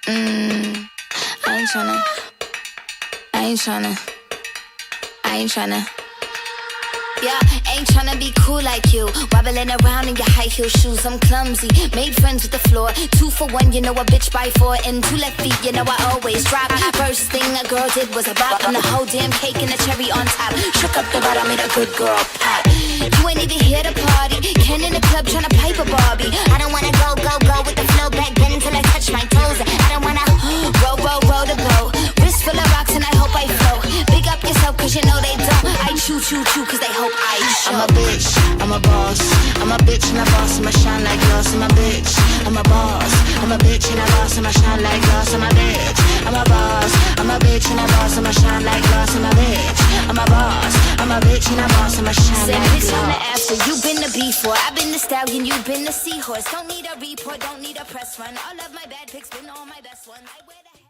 I ain't tryna. Yeah, ain't tryna be cool like you. Wobbling around in your high heel shoes, I'm clumsy. Made friends with the floor. 2 for 1, you know a bitch by 4. And 2 left feet, you know I always drop. First thing a girl did was a bop. And the whole damn cake and the cherry on top. Shook up the bottom, made a good girl pop. You ain't even here to party. Ken in the club tryna pipe a Barbie. I don't wanna go with the flow back then until I touch my toes. I don't wanna roll the boat. Wrist full of rocks and I hope I float. Big up yourself cause you know they don't. I chew cause they hope I show. I'm a bitch, I'm a boss. I'm a bitch and a boss, I'ma shine like glass. I'm a bitch, I'm a boss. I'm a bitch and a boss, I'ma shine like glass. I'm a bitch, I'm a boss. I'm a bitch and a boss, I'ma shine like glass. I'm a bitch, I'm a boss. I'm a bitch and a boss, I'ma shine like glass. Bitch on the after, you been the B4. I've been the stallion, you been the seahorse. Don't need a report, don't need a press run. All of my bad pics been all my best ones. I wear the